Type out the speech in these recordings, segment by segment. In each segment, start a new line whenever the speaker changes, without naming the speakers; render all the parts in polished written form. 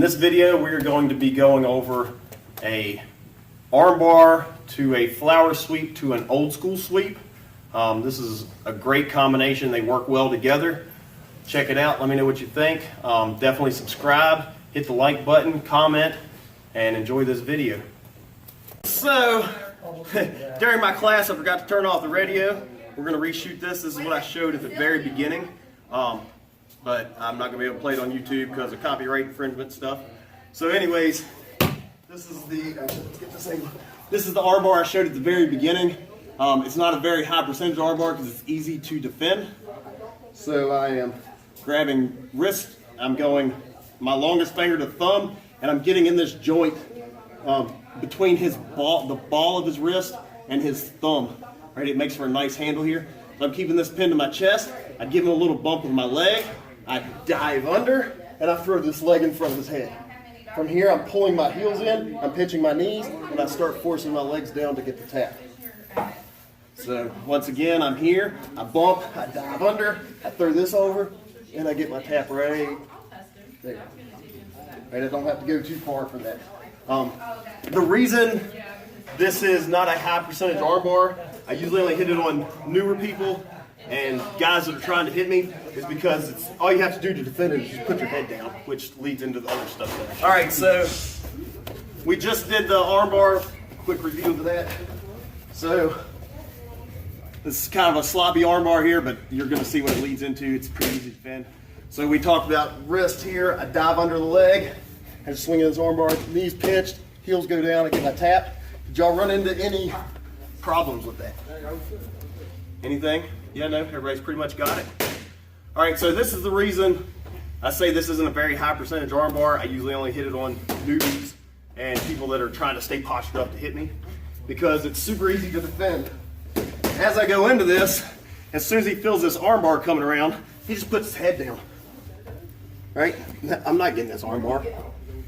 this video, we're going to be going over a armbar to a flower sweep to an old school sweep. This is a great combination. They work well together. Check it out. Let me know what you think. Definitely subscribe, hit the like button, comment, and enjoy this video. So, during my class, I forgot to turn off the radio. We're going to reshoot this. This is what I showed at the very beginning. But I'm not going to be able to play it on YouTube because of copyright infringement stuff. So anyways, this is the, let's get this thing. This is the armbar I showed at the very beginning. It's not a very high percentage armbar because it's easy to defend. So I am grabbing wrist, I'm going my longest finger to thumb, and I'm getting in this joint between his ball, the ball of his wrist and his thumb. Right, it makes for a nice handle here. So I'm keeping this pinned to my chest. I give him a little bump with my leg. I dive under, and I throw this leg in front of his head. From here, I'm pulling my heels in, I'm pinching my knees, and I start forcing my legs down to get the tap. So once again, I'm here, I bump, I dive under, I throw this over, and I get my tap right there. Right, I don't have to go too far for that. The reason this is not a high percentage armbar, I usually only hit it on newer people and guys that are trying to hit me, is because it's all you have to do to defend it is just put your head down, which leads into the other stuff there. All right, so we just did the armbar. Quick review of that. So this is kind of a sloppy armbar here, but you're going to see what it leads into. It's pretty easy to defend. So we talked about wrist here. I dive under the leg. I just swing in this armbar, knees pinched, heels go down, I get my tap. Did y'all run into any problems with that? Anything? Yeah, no, everybody's pretty much got it. All right, so this is the reason I say this isn't a very high percentage armbar. I usually only hit it on newbies and people that are trying to stay postured up to hit me, because it's super easy to defend. As I go into this, as soon as he feels this armbar coming around, he just puts his head down. Right? I'm not getting this armbar.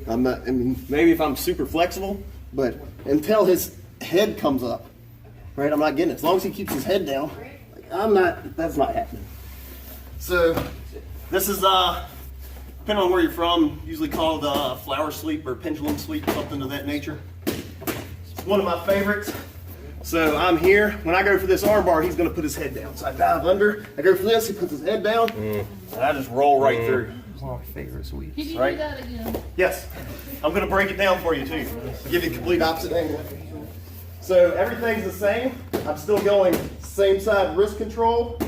I'm not, I mean, maybe if I'm super flexible, but until his head comes up, right, I'm not getting it. As long as he keeps his head down, that's not happening. So this is, depending on where you're from, usually called flower sweep or pendulum sweep, something of that nature. It's one of my favorites. So I'm here. When I go for this armbar, he's going to put his head down. So I dive under. I go for this. He puts his head down, and I just roll right through.
It's one of my favorite sweeps.
Can you
Right?
do that again?
Yes. I'm going to break it down for you too. Give you a complete opposite angle. So everything's the same. I'm still going same side wrist control.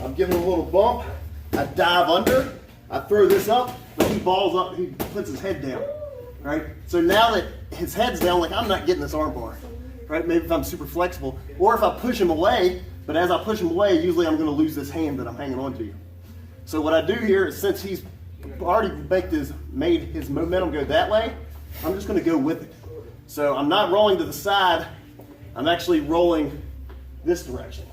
I'm giving a little bump. I dive under. I throw this up, but he balls up. He puts his head down. Right? So now that his head's down, like, I'm not getting this armbar. Right? Maybe if I'm super flexible, or if I push him away. But as I push him away, usually I'm going to lose this hand that I'm hanging on to. So what I do here is, since he's already made his momentum go that way, I'm just going to go with it. So I'm not rolling to the side. I'm actually rolling this direction.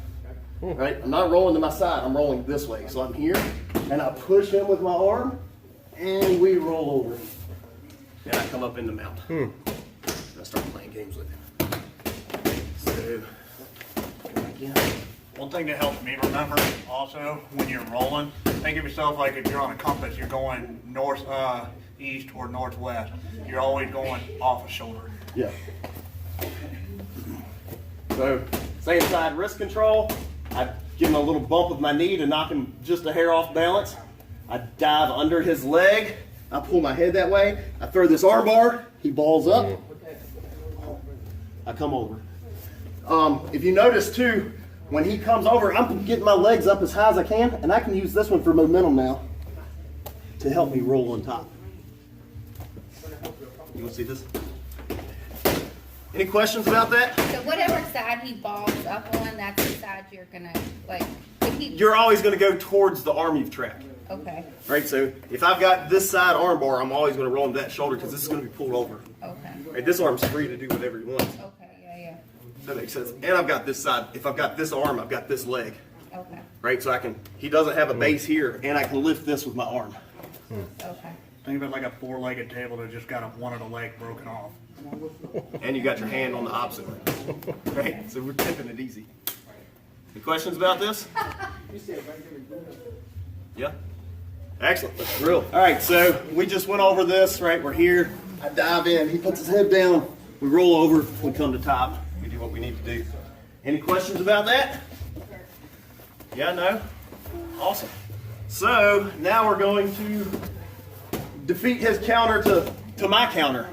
Right? I'm not rolling to my side. I'm rolling this way. So I'm here, and I push him with my arm, and we roll over. And I come up in the mount. And I start playing games with him. So, again.
One thing that helps me remember also, when you're rolling, think of yourself like if you're on a compass, you're going north, east, or northwest. You're always going off a shoulder.
Yeah. So, same side wrist control. I give him a little bump with my knee to knock him just a hair off balance. I dive under his leg. I pull my head that way. I throw this armbar. He balls up. I come over. If you notice too, when he comes over, I'm getting my legs up as high as I can, and I can use this one for momentum now to help me roll on top. You want to see this? Any questions about that?
So whatever side he balls up on, that's the side you're gonna, like, if he...
You're always going to go towards the arm you've tracked.
Okay,
Right, so if I've got this side armbar, I'm always going to roll him that shoulder because this is going to be pulled over.
okay,
Right, this arm's free to do whatever he wants.
okay, yeah,
That makes sense. And I've got this side. If I've got this arm, I've got this leg.
okay,
Right, so I can. He doesn't have a base here, and I can lift this with my arm.
okay.
Think of it like a four-legged table that just got one of the legs broken off.
And you got your hand on the opposite one. Right, so we're tipping it easy. Any questions about this? Yeah. Excellent. Let's drill. All right, so we just went over this, right? We're here. I dive in. He puts his head down. We roll over. We come to top. We do what we need to do. Any questions about that? Yeah, no? Awesome. So now we're going to defeat his counter to my counter,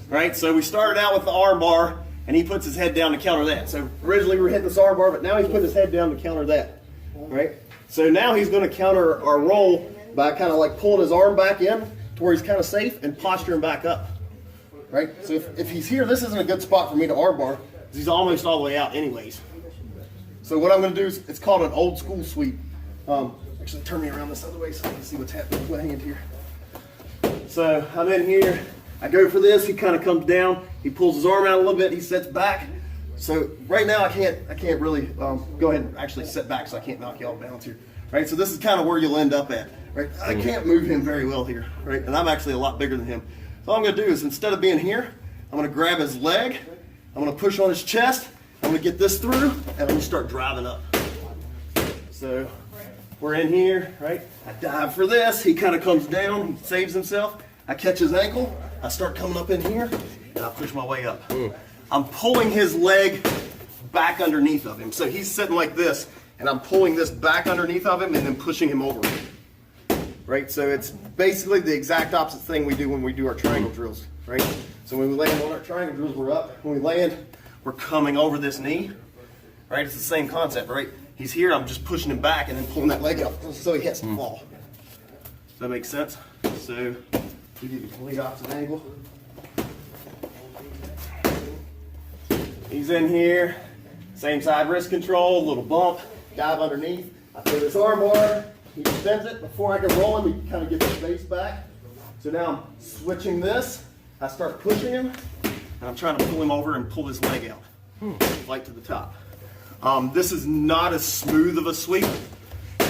right? So we started out with the arm bar, and he puts his head down to counter that. So originally we were hitting this arm bar, but now he's putting his head down to counter that, right? So now he's going to counter our roll by kind of like pulling his arm back in to where he's kind of safe and posturing back up, right? So if he's here, this isn't a good spot for me to arm bar because he's almost all the way out anyways. So what I'm going to do is, it's called an old school sweep. Actually, turn me around this other way so I can see what's happening with my hand here. So I'm in here. I go for this. He kind of comes down. He pulls his arm out a little bit. He sets back. So right now I can't really go ahead and actually set back, so I can't knock you off balance here. Right. So this is kind of where you'll end up at. Right. I can't move him very well here. Right. And I'm actually a lot bigger than him. So all I'm going to do is, instead of being here, I'm going to grab his leg. I'm going to push on his chest. I'm going to get this through, and I'm going to start driving up. So we're in here, right? I dive for this. He kind of comes down. He saves himself. I catch his ankle. I start coming up in here, and I push my way up. I'm pulling his leg back underneath of him. So he's sitting like this, and I'm pulling this back underneath of him and then pushing him over. Right? So it's basically the exact opposite thing we do when we do our triangle drills, right? So when we land on our triangle drills, we're up. When we land, we're coming over this knee, right? It's the same concept, right? He's here, I'm just pushing him back and then pulling that leg up so he has to fall. Does that make sense? So we do the complete opposite angle. He's in here, same side wrist control, little bump, dive underneath. I throw this arm bar, he extends it. Before I can roll him, he kind of gets his face back. So now I'm switching this. I start pushing him, and I'm trying to pull him over and pull his leg out, right to the top. This is not as smooth of a sweep,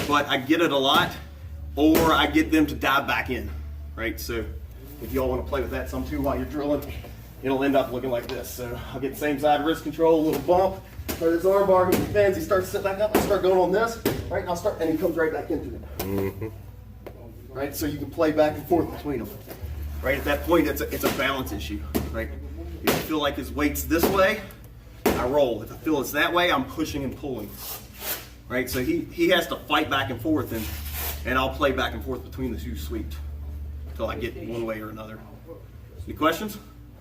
but I get it a lot, or I get them to dive back in, right? So if y'all want to play with that some too while you're drilling, it'll end up looking like this. So I'll get the same side wrist control, a little bump, throw this arm bar, he bends, he starts to sit back up, I start going on this, right? And and he comes right back into it. Right? So you can play back and forth between them. Right? At that point, it's a balance issue, right? If you feel like his weight's this way, I roll. If I feel it's that way, I'm pushing and pulling. Right? So he has to fight back and forth, and I'll play back and forth between the two sweeps until I get one way or another. Any questions?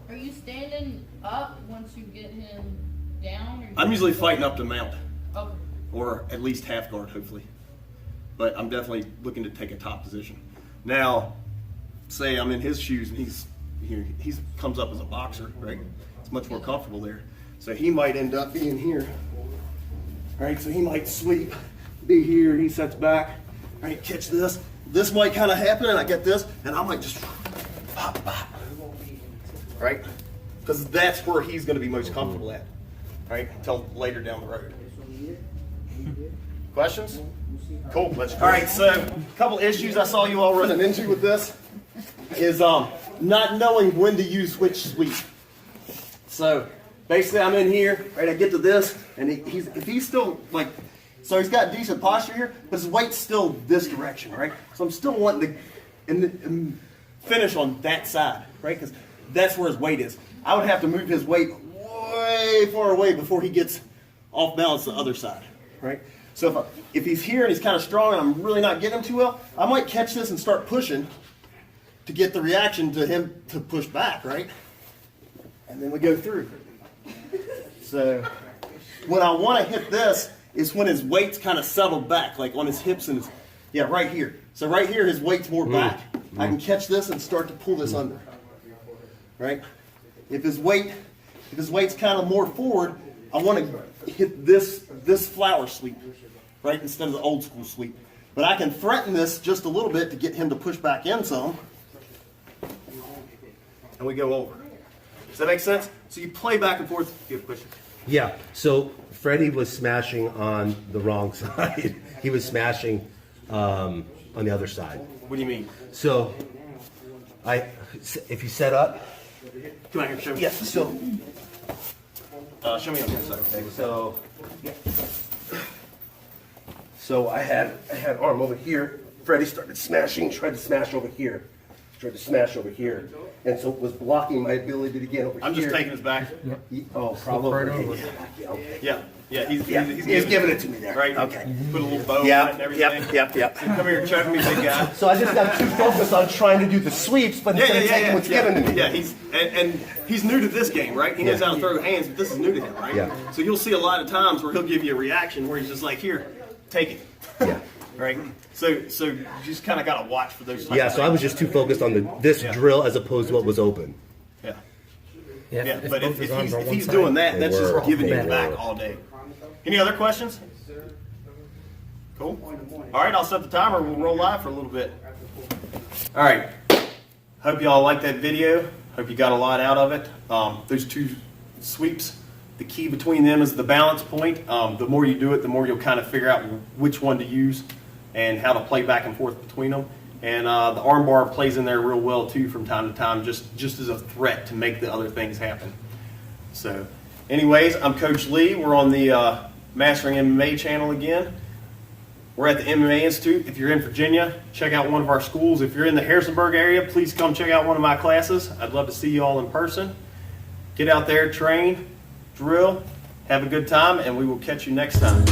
Are you standing up once you get him down? Or
I'm usually fighting up to mount,
Okay.
or at least half guard, hopefully. But I'm definitely looking to take a top position. Now, say I'm in his shoes and he comes up as a boxer, right? It's much more comfortable there. So he might end up being here, right? So he might sweep, be here, he sets back, right? Catch this. This might kind of happen, and I get this, and I might just pop, pop, right? Because that's where he's going to be most comfortable at, right? Until later down the road. Questions? Cool. Let's go. All right. So a couple issues I saw you all running into with this is not knowing when to use which sweep. So basically, I'm in here, right? I get to this, and if he's still like, so he's got decent posture here, but his weight's still this direction, right? So I'm still wanting to finish on that side, right? Because that's where his weight is. I would have to move his weight way far away before he gets off balance the other side, right? So if he's here and he's kind of strong and I'm really not getting him too well, I might catch this and start pushing to get the reaction to him to push back, right? And then we go through. So when I want to hit this is when his weight's kind of settled back, like on his hips and right here. So right here his weight's more back. I can catch this and start to pull this under, right? If his weight's kind of more forward, I want to hit this flower sweep, right, instead of the old school sweep. But I can threaten this just a little bit to get him to push back in some, and we go over. Does that make sense? So you play back and forth. You have a question?
Yeah. So Freddie was smashing on the wrong side. He was smashing on the other side.
What do you mean?
So if you set up.
Come on here, show me.
Yeah. So.
Show me on this side.
Okay, so I had arm over here, Freddie started smashing, tried to smash over here. And so it was blocking my ability to get over
I'm
here.
just taking his back.
Probably.
Yeah, he's
giving it to me there.
Right.
Okay.
Put a little bow on it and everything.
Yep.
Come here, choke me, big guy.
So I just got too focused on trying to do the sweeps, but instead of taking what's given to me.
Yeah, he's new to this game, right? He knows how to throw hands, but this is new to him, right?
Yeah.
So you'll see a lot of times where he'll give you a reaction where he's just like, here, take it.
Yeah.
Right? So you just kind of got to watch for those.
Yeah, so I was just too focused on this drill as opposed to what was open.
Yeah.
Yeah,
But if
both his arms are on
he's
one
doing
side.
that, that's just
were.
giving you
They
the back
were.
all day. Any other questions? Cool. All right, I'll set the timer. We'll roll live for a little bit. All right. Hope y'all liked that video. Hope you got a lot out of it. Those two sweeps, the key between them is the balance point. The more you do it, the more you'll kind of figure out which one to use and how to play back and forth between them. And the arm bar plays in there real well too from time to time, just as a threat to make the other things happen. So anyways, I'm Coach Lee. We're on the Mastering MMA channel again. We're at the MMA Institute. If you're in Virginia, check out one of our schools. If you're in the Harrisonburg area, please come check out one of my classes. I'd love to see you all in person. Get out there, train, drill, have a good time, and we will catch you next time.